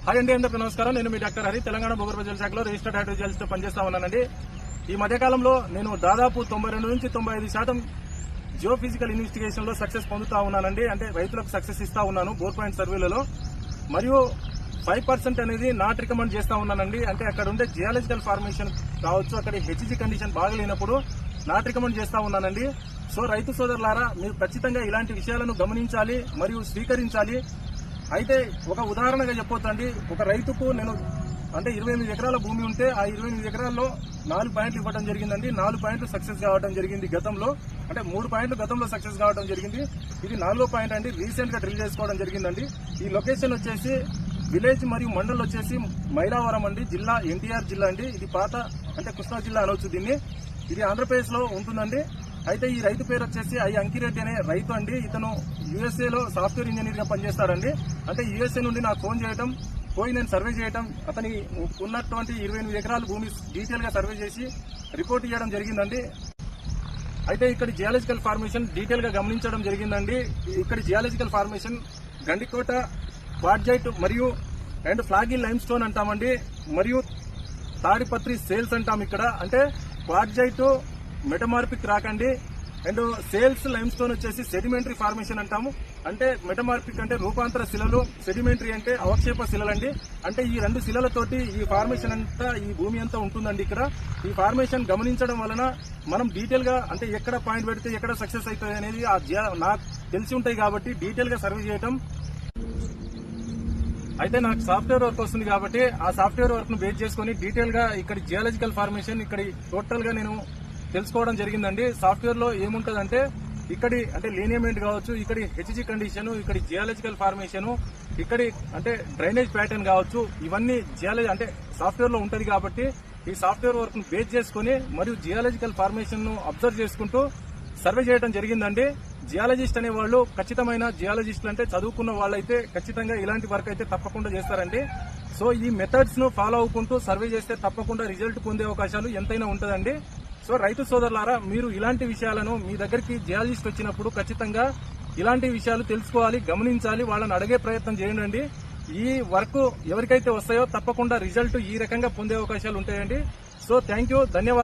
Hi అండి, అందరికీ నమస్కారం. నేను మీ డాక్టర్ హరి, తెలంగాణ భూగర్భ జల శాఖలో రిజిస్టర్డ్ హైడ్రోజియాలజిస్ట్ పనిచేస్తా ఉన్నానండి. ఈ మధ్యకాలంలో నేను దాదాపు 92 నుంచి 95% జియో ఫిజికల్ ఇన్వెస్టిగేషన్ లో సక్సెస్ పొందుతా ఉన్నానండి. అంటే రైతులకు సక్సెస్ ఇస్తా ఉన్నాను బోర్ పాయింట్ సర్వేలలో. మరియు 5% అనేది నాట్ రికమెండ్ చేస్తా ఉన్నానండి. అంటే అక్కడ ఉండే జియాలజికల్ ఫార్మేషన్ కావచ్చు, అక్కడ హెచ్జీ కండిషన్ బాగలేనప్పుడు నాట్ రికమెండ్ చేస్తా ఉన్నానండి. సో రైతు సోదరులారా, మీరు ఖచ్చితంగా ఇలాంటి విషయాలను గమనించాలి మరియు స్వీకరించాలి. అయితే ఒక ఉదాహరణగా చెప్పొచ్చండి, ఒక రైతుకు నేను అంటే 28 ఎకరాల భూమి ఉంటే ఆ 28 ఎకరాల్లో 4 పాయింట్లు ఇవ్వడం జరిగిందండి. 4 పాయింట్లు సక్సెస్ కావడం జరిగింది గతంలో. అంటే 3 పాయింట్లు గతంలో సక్సెస్ కావడం జరిగింది. ఇది 4వ పాయింట్ అండి, రీసెంట్ గా డ్రిల్ చేసుకోవడం జరిగిందండి. ఈ లొకేషన్ వచ్చేసి విలేజ్ మరియు మండల్ వచ్చేసి మైలావరం అండి, జిల్లా ఎన్టీఆర్ జిల్లా అండి. ఇది పాత అంటే కృష్ణా జిల్లా అనవచ్చు దీన్ని. ఇది ఆంధ్రప్రదేశ్ లో ఉంటుందండి. అయితే ఈ రైతు పేరు వచ్చేసి అంకిరెడ్డి అనే రైతు అండి. ఇతను యుఎస్ఏ లో సాఫ్ట్వేర్ ఇంజనీర్ గా పనిచేస్తాడండి. అంటే యుఎస్ఏ నుండి నాకు ఫోన్ చేయడం, పోయి నేను సర్వే చేయడం, అతని ఉన్నటువంటి 28 ఎకరాల భూమి డీటెయిల్ గా సర్వే చేసి రిపోర్ట్ ఇవ్వడం జరిగిందండి. అయితే ఇక్కడ జియాలజికల్ ఫార్మేషన్ డీటెయిల్ గా గమనించడం జరిగిందండి. ఇక్కడ జియాలజికల్ ఫార్మేషన్ గండికోట క్వార్జైట్ మరియు అండ్ ఫ్లాగిల్ లైమ్ స్టోన్ అంటామండి, మరియు తాడిపత్రి సేల్స్ అంటాం ఇక్కడ. అంటే క్వార్జైట్ మెటమార్పిక్ రాకండి, అండ్ సేల్స్ లైమ్ స్టోన్ వచ్చేసి సెడిమెంటరీ ఫార్మేషన్ అంటాము. అంటే మెటమార్పిక్ అంటే రూపాంతర శిలలు, సెడిమెంటరీ అంటే అవక్షేప శిలలండి. అంటే ఈ 2 శిలలతోటి ఈ ఫార్మేషన్ అంతా, ఈ భూమి అంతా ఉంటుందండి. ఇక్కడ ఈ ఫార్మేషన్ గమనించడం వలన మనం డీటెయిల్ గా అంటే ఎక్కడ పాయింట్ పెడితే ఎక్కడ సక్సెస్ అవుతుంది అనేది నాకు తెలిసి ఉంటాయి కాబట్టి డీటెయిల్ గా సర్వే చేయడం. అయితే నాకు సాఫ్ట్వేర్ వర్క్ వస్తుంది కాబట్టి ఆ సాఫ్ట్వేర్ వర్క్ ను బేస్ చేసుకుని డీటెయిల్ గా ఇక్కడ జియాలజికల్ ఫార్మేషన్ ఇక్కడ టోటల్ గా నేను తెలుసుకోవడం జరిగిందండి. సాఫ్ట్వేర్ లో ఏముంటదంటే ఇక్కడి అంటే లీనియమెంట్ కావచ్చు, ఇక్కడి హెచ్జీ కండిషన్, ఇక్కడి జియాలజికల్ ఫార్మేషన్, ఇక్కడి అంటే డ్రైనేజ్ ప్యాటర్న్ కావచ్చు, ఇవన్నీ జియాలజీ అంటే సాఫ్ట్వేర్ లో ఉంటది కాబట్టి ఈ సాఫ్ట్వేర్ వర్క్ ను బేస్ చేసుకుని మరియు జియాలజికల్ ఫార్మేషన్ ను అబ్జర్వ్ చేసుకుంటూ సర్వే చేయడం జరిగిందండి. జియాలజిస్ట్ అనే వాళ్ళు ఖచ్చితమైన జియాలజిస్టులు అంటే చదువుకున్న వాళ్ళైతే ఖచ్చితంగా ఇలాంటి వర్క్ అయితే తప్పకుండా చేస్తారండి. సో ఈ మెథడ్స్ ను ఫాలో అవ్వుకుంటూ సర్వే చేస్తే తప్పకుండా రిజల్ట్ పొందే అవకాశాలు ఎంతైనా ఉంటుందండి. సో రైతు సోదరులారా, మీరు ఇలాంటి విషయాలను మీ దగ్గరికి జియాలజిస్ట్ వచ్చినప్పుడు ఖచ్చితంగా ఇలాంటి విషయాలు తెలుసుకోవాలి, గమనించాలి, వాళ్ళని అడిగే ప్రయత్నం చేయండి. ఈ వర్క్ ఎవరికైతే వస్తాయో తప్పకుండా రిజల్ట్ ఈ రకంగా పొందే అవకాశాలు ఉంటాయండి. సో థ్యాంక్ యూ, ధన్యవాదాలు.